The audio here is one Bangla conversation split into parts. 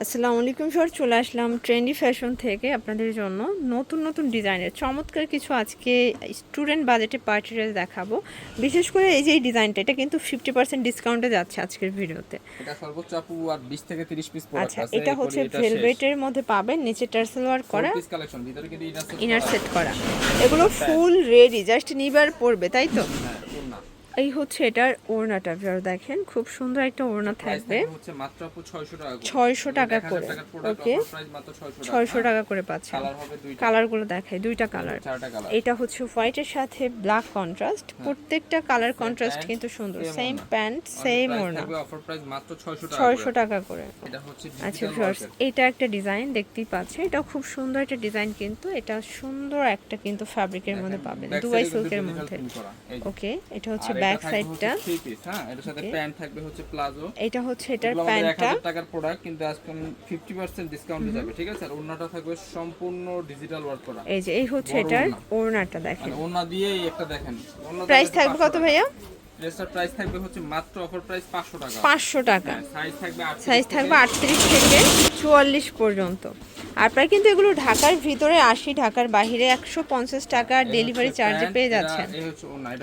আসসালামু আলাইকুম স্যার, চলে আসলাম ট্রেন্ডি ফ্যাশন থেকে আপনাদের জন্য নতুন নতুন ডিজাইনের চমৎকার কিছু আজকে স্টুডেন্ট বাজেটে পার্টি ড্রেস দেখাবো। বিশেষ করে এই যে এই ডিজাইনটা, এটা কিন্তু 50% ডিসকাউন্টে যাচ্ছে আজকের ভিডিওতে। এটা সর্বোচ্চ আপু আর 20 থেকে 30 পিস প্রোডাক্ট আচ্ছা, আছে। এটা হচ্ছে ভেলভেটের মধ্যে পাবেন, নিচে টার্সেল ওয়ার্ক করা, পিস কালেকশন, ভিতরে কিন্তু ইনার সেট করা। এগুলো ফুল রেডি, জাস্ট নিবার পড়বে, তাই তো? হ্যাঁ, ওড়না। এই হচ্ছে এটার ওড়নাটা, আপনারা দেখেন খুব সুন্দর একটা ওড়না থাকবে। হচ্ছে মাত্র আপু 600 টাকা করে। 600 টাকা করে। ওকে, 600 টাকা করে পাচ্ছেন। কালার হবে দুইটা। কালারগুলো দেখাই, দুইটা কালার। চারটা কালার। এটা হচ্ছে হোয়াইটের সাথে ব্ল্যাক কন্ট্রাস্ট, প্রত্যেকটা কালার কন্ট্রাস্ট কিন্তু সুন্দর। সেম প্যান্ট, সেম ওড়না। অফার প্রাইস মাত্র 600 টাকা করে। এটা হচ্ছে আচ্ছা ভিউয়ার্স, এটা একটা ডিজাইন দেখতেই পাচ্ছেন, এটা খুব সুন্দর একটা ডিজাইন, কিন্তু এটা সুন্দর একটা কিন্তু ফ্যাব্রিকের মধ্যে পাবেন, দুবাই সিল্কের মধ্যে। ওকে, এটা হচ্ছে ব্যাক সাইডটা। হ্যাঁ, এটার সাথে প্যান্ট থাকবে হচ্ছে প্লাজো। এটা হচ্ছে এটার প্যান্টটা। 1000 টাকার প্রোডাক্ট কিন্তু আজকে 50% ডিসকাউন্টে যাবে, ঠিক আছে? আর ওড়নাটা থাকবে সম্পূর্ণ ডিজিটাল ওয়ার্ক করা। এই যে এই হচ্ছে এটার ওড়নাটা দেখেন। মানে ওড়না দিয়েই একটা দেখেন। প্রাইস থাকবে কত ভাইয়া? ড্রেসটার প্রাইস থাকবে হচ্ছে মাত্র অফার প্রাইস 500 টাকা। 500 টাকা। সাইজ থাকবে 38 থেকে 44 পর্যন্ত। আর প্রায় কিন্তু এগুলো ঢাকার ভিতরে 80, ঢাকার বাইরে 150 টাকা ডেলিভারি চার্জে পেয়ে যাচ্ছেন।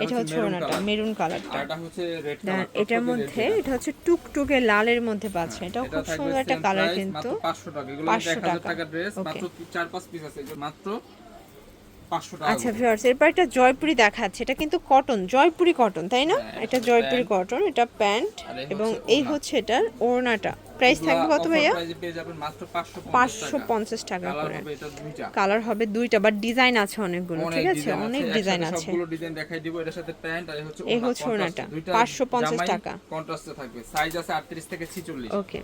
এটা হচ্ছে ওড়নাটা, মেরুন কালারটা। এটা হচ্ছে রেড কালার। কালার। এটার মধ্যে এটা হচ্ছে টুকটুকে লালের মধ্যে পাচ্ছেন। এটাও খুব সুন্দর একটা কালার, কিন্তু 500 টাকা। এগুলো 1000 টাকার ড্রেস, মাত্র 4-5 পিস আছে, মাত্র 500 টাকা। আচ্ছা ভিউয়ার্স, এরপর একটা জয়পুরি দেখাচ্ছে, এটা কিন্তু কটন, জয়পুরি কটন, তাই না? এটা জয়পুরি কটন, এটা প্যান্ট, এবং এই হচ্ছে এটার ওড়নাটা। প্রাইস থাকবে কত ভাইয়া? প্রাইসে পেয়ে যাবেন মাত্র 550 টাকা করে। এটা দুইটা কালার হবে দুইটা, বাট ডিজাইন আছে অনেকগুলো, ঠিক আছে? অনেক ডিজাইন আছে। সবগুলো ডিজাইন দেখাই দিব। এর সাথে প্যান্ট আর এই হচ্ছে ওড়নাটা, 550 টাকা। কন্ট্রাস্টে থাকবে। সাইজ আছে 38 থেকে 46। ওকে,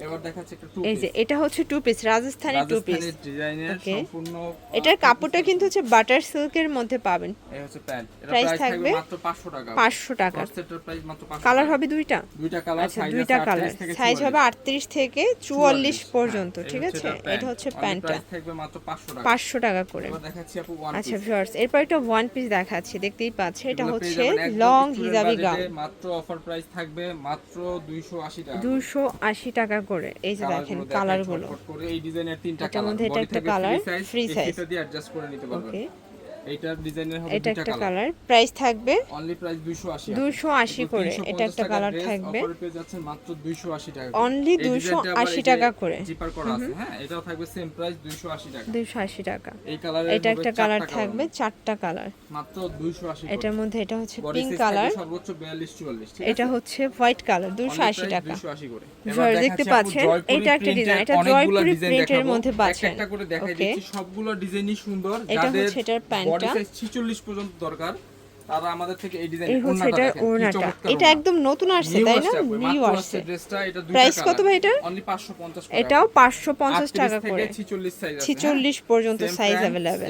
এবার দেখাচ্ছি একটা টু এই যে এটা হচ্ছে two piece, Rajasthani two piece ডিজাইনের সম্পূর্ণ। এটার কাপড়টা কিন্তু হচ্ছে বাটার সিল্কের মধ্যে পাবেন। এই হচ্ছে প্যান্ট। এর প্রাইস প্রাইস থাকবে থাকবে মাত্র 500 টাকা। 500 টাকা। সেটার প্রাইস মাত্র 500 কালার হবে দুইটা। দুইটা কালার, আচ্ছা, সাইজ দুইটা আছে কালার, 38 থেকে সাইজ 44। হবে 38 থেকে 44 পর্যন্ত, ঠিক আছে? এটা হচ্ছে প্যান্টটা, প্রাইস থাকবে মাত্র 500 টাকা। 500 টাকা করে। এবার দেখাচ্ছি আপু ওয়ান আচ্ছা পিস। ভিউয়ার্স, এরপর একটা ওয়ান পিস দেখাচ্ছি, দেখতেই পাচ্ছেন, এটা এগুলো পেয়ে হচ্ছে যাবেন একদম লং student হিজাবি budget-এ, গাউন, মাত্র অফার প্রাইস থাকবে মাত্র 280 টাকা। 280 টাকা করে। এই যে দেখেন কালারগুলো, এই ডিজাইনের তিনটা এটার কালার, মধ্যে এটা একটা কালার, ফ্রি সাইজ। এটা দিয়ে অ্যাডজাস্ট করে নিতে পারবেন। ওকে, এইটার ডিজাইনের হবে এটা দুইটা একটা কালার। কালার, প্রাইস থাকবে অনলি প্রাইস 280। 280 করে। এটা একটা কালার থাকবে, অফারে পেয়ে যাচ্ছেন মাত্র 280 টাকা। অনলি 280 টাকা করে। জিপার করা আছে, হ্যাঁ, এটাও থাকবে সেম প্রাইস 280 টাকা। 280 টাকা। এই কালারের এটা একটা কালার থাকবে, চারটা কালার, মাত্র 280 টাকা। এটার মধ্যে এটা হচ্ছে পিঙ্ক কালার, সর্বোচ্চ 42-44, ঠিক এটা হচ্ছে হোয়াইট কালার, 280 টাকা। 280 করে। এবার দেখতে পাচ্ছেন, এটা একটা ডিজাইন, এটা জয়পুরি প্রিন্টের মধ্যে পাচ্ছেন। একটা করে দেখাই দিচ্ছি, সবগুলো ডিজাইনই সুন্দর। এটা যাদের হচ্ছে এটার প্যান্টটা, 46 পর্যন্ত দরকার, তারা আমাদের থেকে এই ডিজাইন। এই হচ্ছে এটার ওড়নাটা, এটা একদম নতুন আসছে, তাই না? নিউ আসছে। ড্রেসটা এটা দুইটা প্রাইস কত ভাই এটা? অনলি 550 টাকা। এটাও 550 টাকা করে। 46 সাইজ আছে, 46 পর্যন্ত সাইজ अवेलेबल।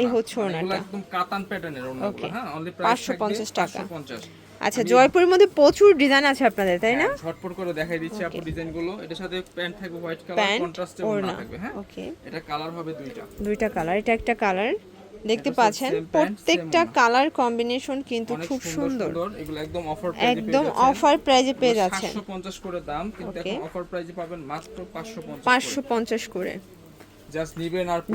এই হচ্ছে ওড়নাটা, একদম কাতান প্যাটার্নের ওড়না, হ্যাঁ, অনলি প্রাইস 550 টাকা। 550। আচ্ছা, জয়পুরের মধ্যে প্রচুর ডিজাইন আছে আপনাদের, তাই না? ঝটপট করে দেখাই দিচ্ছি আপু ডিজাইনগুলো। এটার সাথে প্যান্ট থাকবে হোয়াইট কালার, প্যান্ট, কন্ট্রাস্টে ওড়না ওড়না থাকবে, হ্যাঁ। ওকে, এটা কালার হবে দুইটা। দুইটা কালার, এটা একটা কালার, দেখতে এটা পাচ্ছেন same pant, প্রত্যেকটা same ওড়না। কালার কম্বিনেশন কিন্তু খুব সুন্দর। এগুলো একদম অফার প্রাইসে একদম অফার প্রাইজে পেয়ে যাচ্ছেন। 750 করে দাম, কিন্তু এখন অফার প্রাইসে পাবেন মাত্র 550 550 করে। জাস্ট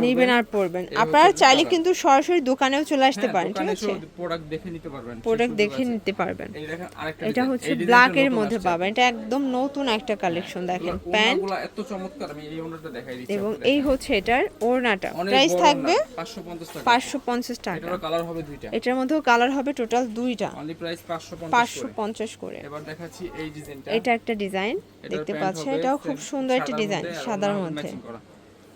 নিবেন আর পড়বেন। আপনারা চাইলে কিন্তু সরাসরি দোকানেও চলে আসতে পারেন, ঠিক আছে? প্রোডাক্ট দেখে নিতে পারবেন, প্রোডাক্ট দেখে নিতে পারবেন। এই দেখেন আরেকটা এটা ডিজাইন, হচ্ছে ব্ল্যাক এর মধ্যে পাবেন, এটা একদম নতুন একটা কালেকশন, দেখেন প্যান্ট, ওড়নাগুলো এত চমৎকার, আমি এই ওড়নাটা দেখাই দিচ্ছি। এবং এই হচ্ছে এটার ওড়নাটা। প্রাইস থাকবে 550 টাকা। 550 টাকা। এটার কালার হবে দুইটা। এটার মধ্যেও কালার হবে টোটাল দুইটা, অনলি প্রাইস 550 করে। এবার দেখাচ্ছি এই ডিজাইনটা। এটা একটা ডিজাইন, দেখতে পাচ্ছেন, এটাও খুব সুন্দর একটা ডিজাইন, সাদার মধ্যে।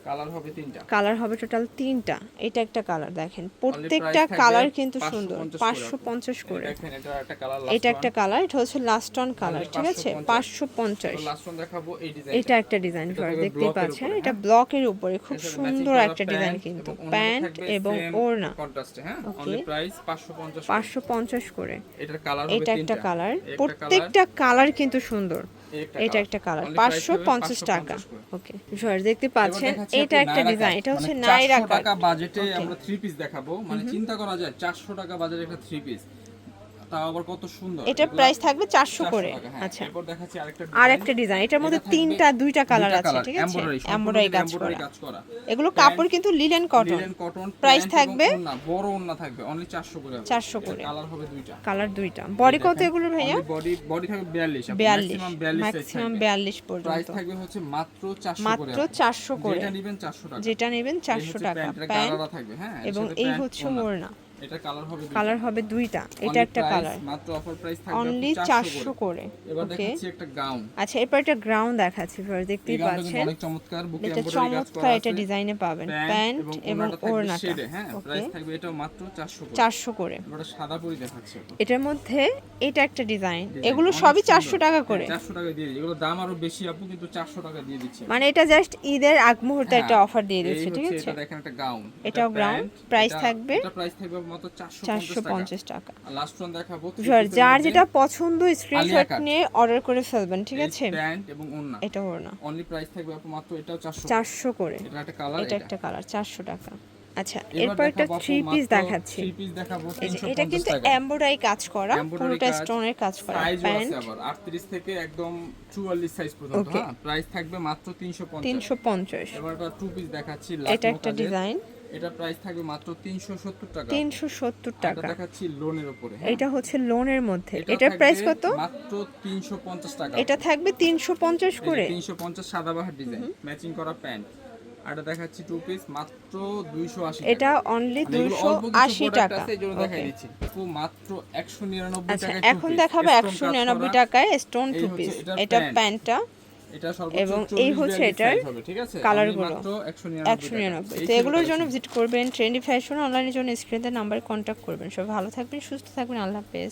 কালার হবে তিনটা। কালার হবে টোটাল তিনটা। এটা একটা কালার, দেখেন প্রত্যেকটা কালার কিন্তু সুন্দর, 550 করে। দেখেন এটা একটা কালার, এটা একটা কালার, এটা হচ্ছে লাস্ট অন কালার, ঠিক আছে? 550। লাস্ট ওয়ান দেখাবো এই ডিজাইন। এটা একটা ডিজাইন ফর, দেখতে পাচ্ছেন, এটা ব্লকের উপরে খুব সুন্দর একটা ডিজাইন, কিন্তু প্যান্ট এবং ওড়না কন্ট্রাস্টে, হ্যাঁ, অনলি প্রাইস 550 550 করে। এটার কালার হবে এটা একটা তিনটা। কালার, প্রত্যেকটা কালার কিন্তু সুন্দর। এটা একটা কালার, 550 টাকা। ওকে ভিউয়ার্স, দেখতে পাচ্ছেন, এটা একটা ডিজাইন, এটা হচ্ছে নাইরা কাট। টাকা বাজেটে আমরা থ্রি পিস দেখাবো, মানে চিন্তা করা যায় 400 টাকা বাজেটে একটা থ্রি পিস। তাও আবার কত সুন্দর। এটার এগুলা প্রাইস থাকবে 400 করে। টাকা, হ্যাঁ। আচ্ছা, এরপর দেখাচ্ছি আরেকটা আর ডিজাইন। একটা ডিজাইন, এটার মধ্যে এটা থাকবে দুইটা কালার দুইটা আছে, কালার, ঠিক আছে, এমব্রয়ডারি, এমব্রয়ডারি কাজ এমব্রয়ডারি করা। কাজ করা। এগুলো প্যান্ট, কাপড় কিন্তু linen cotton. Linen cotton, price pant থাকবে এবং ওড়না, বড় ওড়না থাকবে অনলি 400 করে হবে। 400 করে। কালার হবে দুইটা। কালার দুইটা। বডি কত এগুলোর ভাইয়া? বডি থাকবে 42, 42, ম্যাক্সিমাম 42 সাইজ ম্যাক্সিমাম থাকবে। 42 প্রাইস পর্যন্ত। থাকবে হচ্ছে মাত্র 400 করে। মাত্র 400 করে। যেটা নেবেন 400 টাকা। যেটা নেবেন 400 টাকা। প্যান্ট কালারটা থাকবে, হ্যাঁ। এর এবং সাথে এই প্যান্ট, হচ্ছে ওড়না। ওড়না। এটা কালার হবে দুইটা। কালার হবে দুইটা। এটা Only একটা price, কালার, মাত্র অফার প্রাইস থাকবে অনলি 400 করে। এবার ওকে, দেখাচ্ছি একটা গাউন। আচ্ছা, এরপর একটা গ্রাউন্ড দেখাচ্ছি, ফর দেখতেই এই গাউনটা কিন্তু পাচ্ছেন। অনেক চমৎকার, বুকে এটা এমব্রয়ডারি কাজ করা চমৎকার, আছে। এটা ডিজাইনে পাবেন প্যান্ট এবং ওড়নাটা থাকবে ওড়নাটা। শেডে, হ্যাঁ। ওকে, প্রাইস থাকবে এটাও মাত্র 400 করে। 400 করে। এবার সাদা পরি দেখাচ্ছি এখন। এটার মধ্যে এটা একটা ডিজাইন, ডিজাইন এগুলো অনেক সবই সুন্দর। 400 টাকা করে। 400 টাকা দিয়ে দিই। এগুলো দাম আরো বেশি আপু, কিন্তু 400 টাকা দিয়ে দিচ্ছি। মানে এটা জাস্ট ঈদের আগ মুহূর্তে হ্যাঁ, একটা অফার দিয়ে এই দিচ্ছে, ঠিক হচ্ছে আছে। এটা দেখেন একটা গাউন। এটাও গ্রাউন্ড, প্রাইস থাকবে এটা প্রাইস থাকবে মাত্র 450 টাকা। 450 টাকা। আর লাস্ট ওয়ান দেখাবো। যার যেটা পছন্দ স্ক্রিনশট cut। নিয়ে অর্ডার করে ফেলবেন, ঠিক আছে। প্যান্ট এবং ওড়না। এটা ওড়না, অনলি প্রাইস থাকবে আপু মাত্র এটাও 400। 400 করে। এটা একটা কালার, এটা একটা কালার, 400 টাকা। আচ্ছা, এবার এরপর একটা দেখাবো আপু, 3 পিস মাত্র দেখাচ্ছি। 3 পিস দেখাবো এই যে 350 এটা কিন্তু টাকা। এমব্রয়ডারি কাজ করা, এমব্রয়ডারি পুরোটা কাজ, স্টোনের কাজ করা। সাইজও প্যান্ট আছে আবার 38 থেকে একদম 44 সাইজ পর্যন্ত, Okay. হ্যাঁ। প্রাইস থাকবে মাত্র 350। 350। এবার একটা 2 পিস দেখাচ্ছি। এটা একটা ডিজাইন, এটা প্রাইস থাকবে মাত্র 370 টাকা। 370 এটা টাকা। দেখাচ্ছি লোনের উপরে, হ্যাঁ। এটা হচ্ছে লোনের মধ্যে। এটা এটার থাকবে প্রাইস কত? মাত্র 350 টাকা। এটা থাকবে 350 করে। 350 সাদাবাহার ডিজাইন, ম্যাচিং করা প্যান্ট। আর এটা দেখাচ্ছি 2 পিস মাত্র 280 টাকা। এটা অনলি মানে এগুলো অল্প কিছু 280 product টাকা। আছে, এজন্য দেখাই Okay. দিচ্ছি। আপু মাত্র 199 আচ্ছা, টাকায় এখন 2 piece, দেখাবো stone কাজ 199 করা। টাকায় স্টোন এই 2 হচ্ছে পিস। এটার এটা প্যান্ট। প্যান্টটা এটা সর্বোচ্চ এবং 40 এই হচ্ছে 42 এটার size হবে, ঠিক আছে। কালারগুলো। মাত্র 199 টাকা। তো এগুলোর জন্য ভিজিট করবেন ট্রেন্ডি ফ্যাশন অনলাইনের জন্য স্ক্রিনে নাম্বারে কন্ট্যাক্ট করবেন। সবাই ভালো থাকবেন, সুস্থ থাকবেন, আল্লাহ হাফেজ।